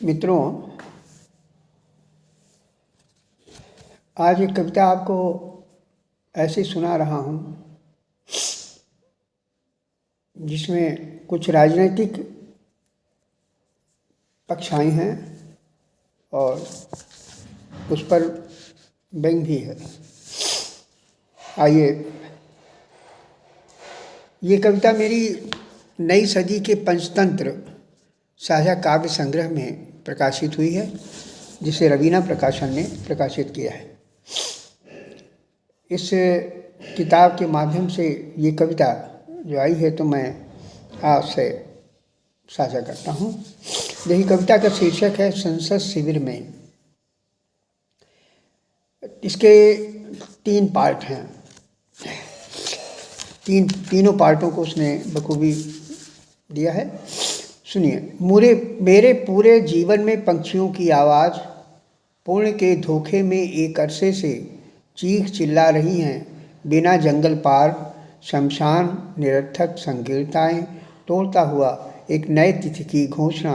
मित्रों, आज एक कविता आपको ऐसे सुना रहा हूँ जिसमें कुछ राजनीतिक पक्ष आए हैं और उस पर व्यंग भी है। आइए, ये कविता मेरी नई सदी के पंचतंत्र साझा काव्य संग्रह में प्रकाशित हुई है, जिसे रवीना प्रकाशन ने प्रकाशित किया है। इस किताब के माध्यम से ये कविता जो आई है तो मैं आपसे साझा करता हूँ। यही कविता का शीर्षक है संसद शिविर में। इसके 3 पार्ट हैं। तीनों पार्टों को उसने बखूबी दिया है। सुनिए। मेरे पूरे जीवन में पंछियों की आवाज़ पूर्ण के धोखे में एक अरसे से चीख चिल्ला रही हैं, बिना जंगल पार शमशान निरर्थक संकीर्णताएं तोड़ता हुआ एक नए तिथि की घोषणा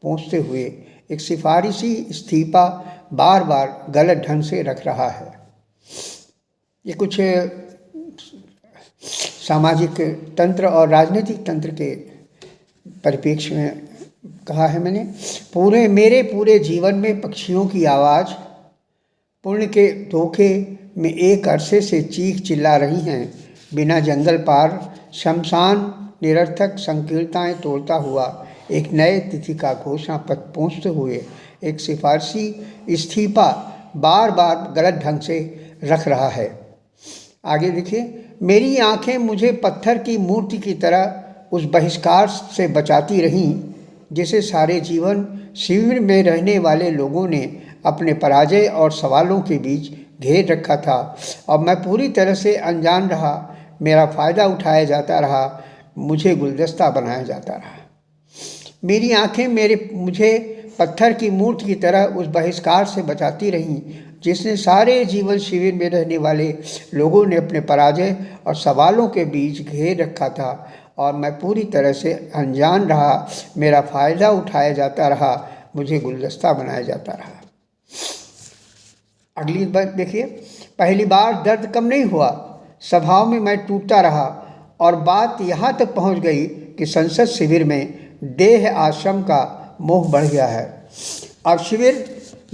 पहुँचते हुए एक सिफारिशी इस्तीफा बार बार गलत ढंग से रख रहा है। ये कुछ सामाजिक तंत्र और राजनीतिक तंत्र के परिप्रेक्ष्य में कहा है मैंने। मेरे पूरे जीवन में पक्षियों की आवाज़ पुण्य के धोखे में एक अरसे से चीख चिल्ला रही हैं, बिना जंगल पार शमशान निरर्थक संकीर्णताएं तोड़ता हुआ एक नए तिथि का घोषणा पत्र पहुँचते हुए एक सिफारशी इस्तीफा बार बार गलत ढंग से रख रहा है। आगे देखिए। मेरी आंखें मुझे पत्थर की मूर्ति की तरह उस बहिष्कार से बचाती रहीं जिसे सारे जीवन शिविर में रहने वाले लोगों ने अपने पराजय और सवालों के बीच घेर रखा था। और मैं पूरी तरह से अनजान रहा, मेरा फ़ायदा उठाया जाता रहा, मुझे गुलदस्ता बनाया जाता रहा। मेरी आंखें मुझे पत्थर की मूर्ति की तरह उस बहिष्कार से बचाती रहीं जिसने सारे जीवन शिविर में रहने वाले लोगों ने अपने पराजय और सवालों के बीच घेर रखा था। और मैं पूरी तरह से अनजान रहा, मेरा फ़ायदा उठाया जाता रहा, मुझे गुलदस्ता बनाया जाता रहा। अगली बात देखिए। पहली बार दर्द कम नहीं हुआ, सभाओं में मैं टूटता रहा और बात यहाँ तक पहुँच गई कि संसद शिविर में देह आश्रम का मोह बढ़ गया है। अब शिविर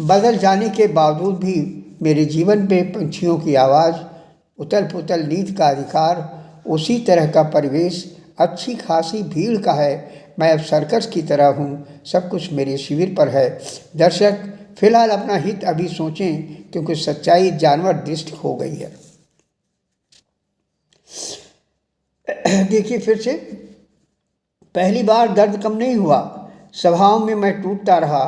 बदल जाने के बावजूद भी मेरे जीवन में पंछियों की आवाज़, उथल पुथल नींद का अधिकार, उसी तरह का परिवेश, अच्छी खासी भीड़ का है। मैं अब सर्कस की तरह हूँ, सब कुछ मेरे शिविर पर है। दर्शक फिलहाल अपना हित अभी सोचें, क्योंकि सच्चाई जानवर दृष्टि हो गई है। देखिए फिर से। पहली बार दर्द कम नहीं हुआ, सभाओं में मैं टूटता रहा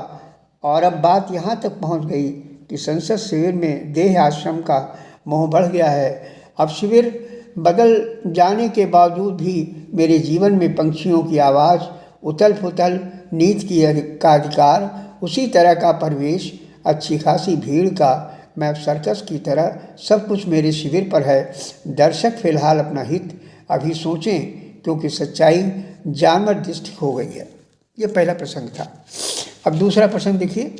और अब बात यहाँ तक पहुँच गई कि संसद शिविर में देह आश्रम का मोह बढ़ गया है। अब शिविर बदल जाने के बावजूद भी मेरे जीवन में पंछियों की आवाज़, उथल पुथल नींद का अधिकार, उसी तरह का परिवेश, अच्छी खासी भीड़ का, मैं अब सर्कस की तरह, सब कुछ मेरे शिविर पर है। दर्शक फिलहाल अपना हित अभी सोचें, क्योंकि सच्चाई जानवर दृष्टि हो गई है। ये पहला प्रसंग था। अब दूसरा प्रसंग देखिए।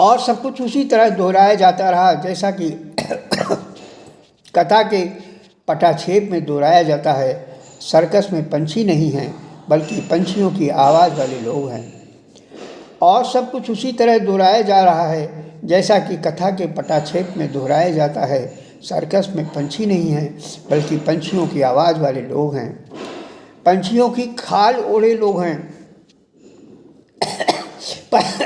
और सब कुछ उसी तरह दोहराया जाता रहा जैसा कि कथा के पटाक्षेप में दोहराया जाता है। सर्कस में पंछी नहीं हैं, बल्कि पंछियों की आवाज़ वाले लोग हैं। और सब कुछ उसी तरह दोहराया जा रहा है जैसा कि कथा के पटाक्षेप में दोहराया जाता है। सर्कस में पंछी नहीं हैं, बल्कि पंछियों की आवाज़ वाले लोग हैं। पंछियों की खाल ओढ़े लोग हैं,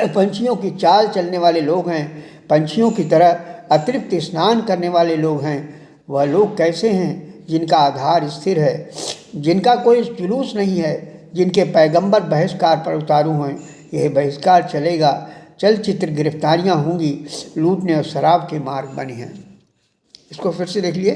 पंछियों की चाल चलने वाले लोग हैं, पंछियों की तरह अतृप्त स्नान करने वाले लोग हैं। वह लोग कैसे हैं जिनका आधार स्थिर है, जिनका कोई जुलूस नहीं है, जिनके पैगंबर बहिष्कार पर उतारू हैं। यह बहिष्कार चलेगा, चलचित्र गिरफ्तारियां होंगी, लूटने और शराब के मार्ग बने हैं। इसको फिर से देख लिए।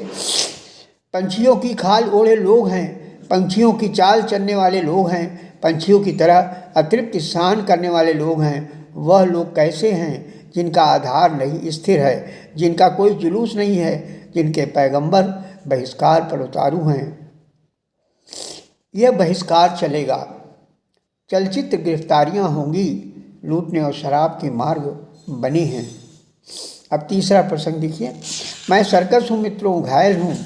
पंछियों की खाल ओढ़े लोग हैं, पंछियों की चाल चलने वाले लोग हैं, पंछियों की तरह अतृप्त स्नान करने वाले लोग हैं। वह लोग कैसे हैं जिनका आधार नहीं स्थिर है, जिनका कोई जुलूस नहीं है, जिनके पैगंबर बहिष्कार पर उतारू हैं। यह बहिष्कार चलेगा, चलचित्र गिरफ्तारियां होंगी, लूटने और शराब के मार्ग बने हैं। अब तीसरा प्रसंग देखिए। मैं सर्कस हूँ मित्रों, घायल हूँ,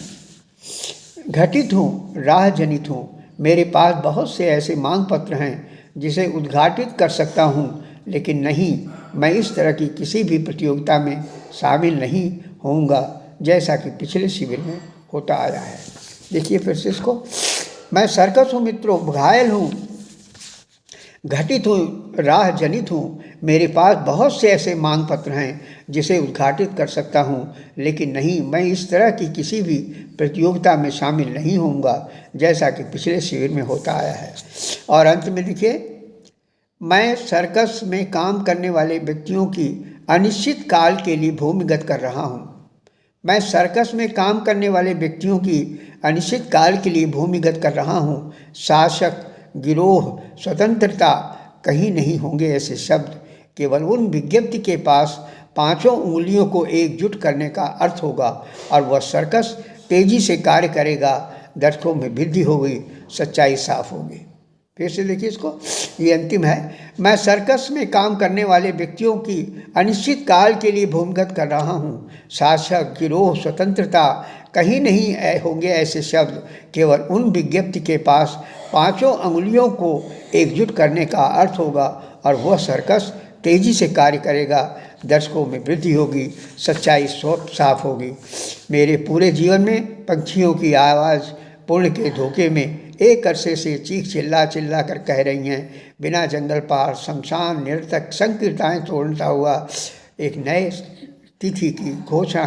घटित हूँ, राह जनित हूँ। मेरे पास बहुत से ऐसे मांग पत्र हैं जिसे उद्घाटित कर सकता हूँ, लेकिन नहीं, मैं इस तरह की किसी भी प्रतियोगिता में शामिल नहीं होऊंगा जैसा कि पिछले शिविर में होता आया है। देखिए फिर से इसको। मैं सर्कस हूँ मित्रों, घायल हूँ, घटित हूँ, राह जनित हूँ। मेरे पास बहुत से ऐसे मांग पत्र हैं जिसे उद्घाटित कर सकता हूँ, लेकिन नहीं, मैं इस तरह की किसी भी प्रतियोगिता में शामिल नहीं होऊंगा जैसा कि पिछले शिविर में होता आया है। और अंत में देखिए। मैं सर्कस में काम करने वाले व्यक्तियों की अनिश्चित काल के लिए भूमिगत कर रहा हूँ। मैं सर्कस में काम करने वाले व्यक्तियों की अनिश्चित काल के लिए भूमिगत कर रहा हूँ। शासक, गिरोह, स्वतंत्रता, कहीं नहीं होंगे ऐसे शब्द। केवल उन विज्ञप्ति के पास पांचों उंगलियों को एकजुट करने का अर्थ होगा और वह सर्कस तेजी से कार्य करेगा। दर्शकों में वृद्धि होगी, सच्चाई साफ होगी। फिर से देखिए इसको, ये अंतिम है। मैं सर्कस में काम करने वाले व्यक्तियों की अनिश्चित काल के लिए भूमिगत कर रहा हूँ। शासक, गिरोह, स्वतंत्रता, कहीं नहीं होंगे ऐसे शब्द। केवल उन विज्ञप्ति के पास पांचों अंगुलियों को एकजुट करने का अर्थ होगा और वह सर्कस तेजी से कार्य करेगा। दर्शकों में वृद्धि होगी, सच्चाई साफ होगी। मेरे पूरे जीवन में पंछियों की आवाज़ पुण्य के धोखे में एक अरसे से चीख चिल्ला कर कह रही हैं। बिना जंगल पार शमशान निरतक संकीर्ताएँ तोड़ता हुआ एक नए तिथि की घोषणा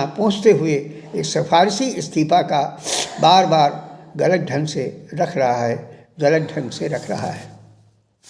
पहुँचते हुए एक सिफारिशी इस्तीफा का बार बार गलत ढंग से रख रहा है।